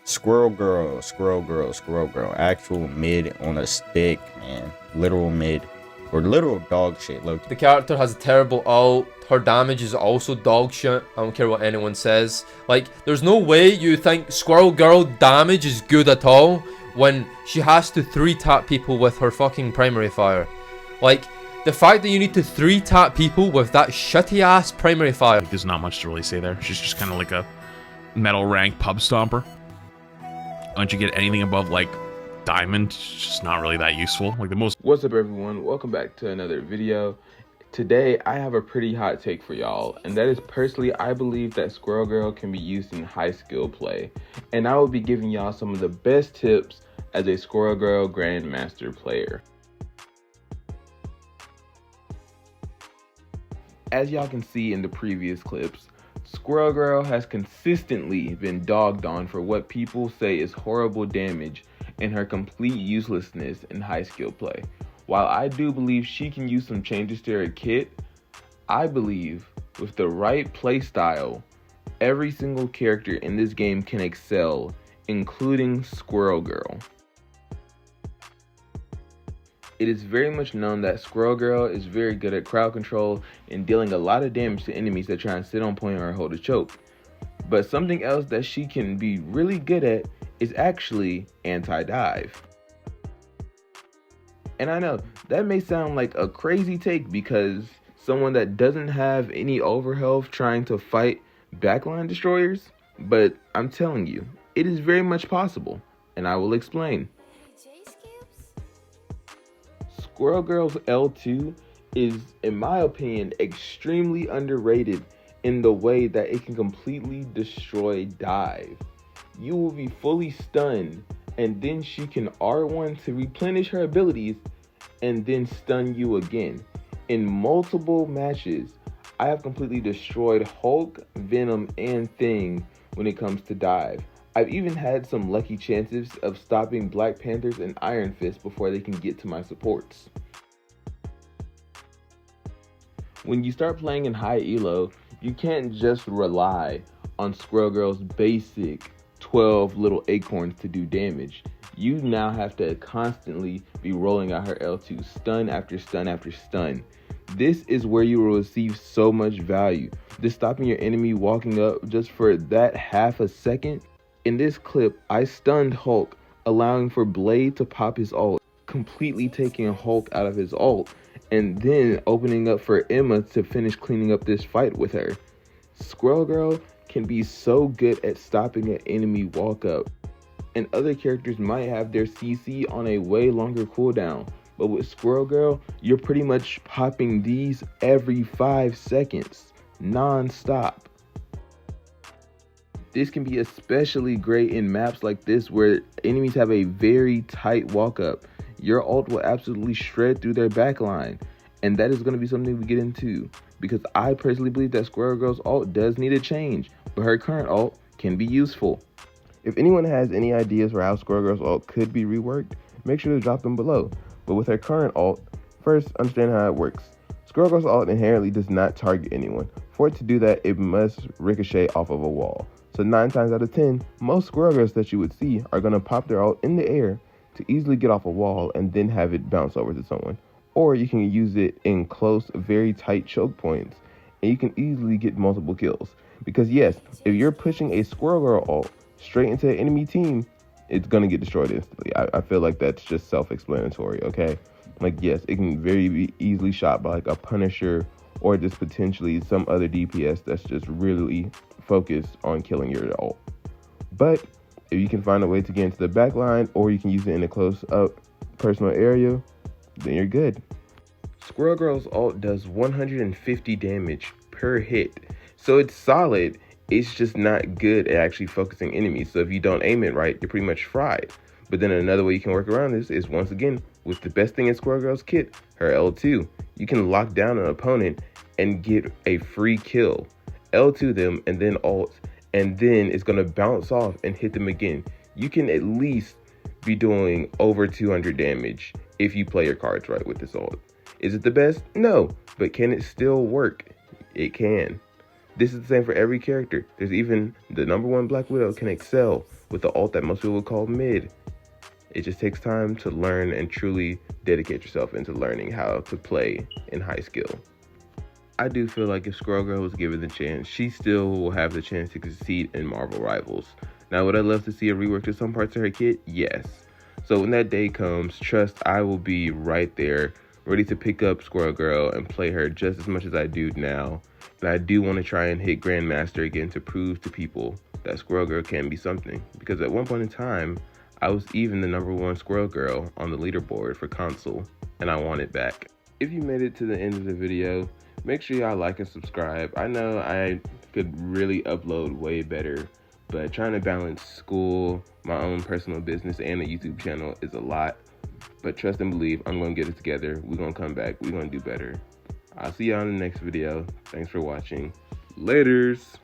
Squirrel Girl, Squirrel Girl, Squirrel Girl. Actual mid on a stick, man. Literal mid. Or literal dog shit, low. The character has a terrible ult. Her damage is also dog shit. I don't care what anyone says. Like, there's no way you think Squirrel Girl damage is good at all when she has to 3-tap people with her fucking primary fire. Like, the fact that you need to 3-tap people with that shitty ass primary fire. There's not much to really say there. She's just kind of like a metal rank pub stomper. Once you get anything above like diamond, it's just not really that useful. Like the most. What's up, everyone? Welcome back to another video. Today I have a pretty hot take for y'all, and that is, personally, I believe that Squirrel Girl can be used in high skill play, and I will be giving y'all some of the best tips as a Squirrel Girl Grandmaster player. As y'all can see in the previous clips, Squirrel Girl has consistently been dogged on for what people say is horrible damage and her complete uselessness in high skill play. While I do believe she can use some changes to her kit, I believe with the right playstyle, every single character in this game can excel, including Squirrel Girl. It is very much known that Squirrel Girl is very good at crowd control and dealing a lot of damage to enemies that try and sit on point or hold a choke. But something else that she can be really good at is actually anti-dive. And I know that may sound like a crazy take because someone that doesn't have any overhealth trying to fight backline destroyers, but I'm telling you, it is very much possible, and I will explain. Squirrel Girl's L2 is, in my opinion, extremely underrated in the way that it can completely destroy dive. You will be fully stunned, and then she can R1 to replenish her abilities and then stun you again. In multiple matches, I have completely destroyed Hulk, Venom, and Thing when it comes to dive. I've even had some lucky chances of stopping Black Panthers and Iron Fist before they can get to my supports. When you start playing in high elo, you can't just rely on Squirrel Girl's basic 12 little acorns to do damage. You now have to constantly be rolling out her L2 stun after stun after stun. This is where you will receive so much value. Just stopping your enemy walking up just for that half a second. In this clip, I stunned Hulk, allowing for Blade to pop his ult, completely taking Hulk out of his ult, and then opening up for Emma to finish cleaning up this fight with her. Squirrel Girl can be so good at stopping an enemy walk up, and other characters might have their CC on a way longer cooldown, but with Squirrel Girl, you're pretty much popping these every 5 seconds, non-stop. This can be especially great in maps like this where enemies have a very tight walk up. Your ult will absolutely shred through their backline, and that is going to be something we get into, because I personally believe that Squirrel Girl's ult does need a change, but her current ult can be useful. If anyone has any ideas for how Squirrel Girl's ult could be reworked, make sure to drop them below. But with her current ult, first understand how it works. Squirrel Girl's ult inherently does not target anyone. For it to do that, it must ricochet off of a wall. So 9 times out of 10, most Squirrel Girls that you would see are going to pop their ult in the air to easily get off a wall and then have it bounce over to someone. Or you can use it in close, very tight choke points, and you can easily get multiple kills. Because yes, if you're pushing a Squirrel Girl ult straight into an enemy team, it's going to get destroyed instantly. I feel like that's just self-explanatory, okay? Like, yes, it can very easily shot by like a Punisher or just potentially some other DPS that's just really focused on killing your ult. But if you can find a way to get into the back line, or you can use it in a close-up personal area, then you're good. Squirrel Girl's ult does 150 damage per hit, so it's solid. It's just not good at actually focusing enemies. So if you don't aim it right, you're pretty much fried. But then another way you can work around this is, once again, with the best thing in Squirrel Girl's kit, her L2. You can lock down an opponent and get a free kill. L2 them and then ult, and then it's going to bounce off and hit them again. You can at least be doing over 200 damage if you play your cards right with this ult. Is it the best? No, but can it still work? It can. This is the same for every character. There's even the #1 Black Widow can excel with the ult that most people would call mid. It just takes time to learn and truly dedicate yourself into learning how to play in high skill. I do feel like if Squirrel Girl was given the chance, she still will have the chance to succeed in Marvel Rivals. Now, would I love to see a rework to some parts of her kit? Yes. So when that day comes, trust I will be right there, ready to pick up Squirrel Girl and play her just as much as I do now. And I do want to try and hit Grandmaster again to prove to people that Squirrel Girl can be something. Because at one point in time, I was even the #1 Squirrel Girl on the leaderboard for console, and I want it back. If you made it to the end of the video, make sure y'all like and subscribe. I know I could really upload way better, but trying to balance school, my own personal business, and a YouTube channel is a lot. But trust and believe, I'm going to get it together. We're going to come back. We're going to do better. I'll see y'all in the next video. Thanks for watching. Laters.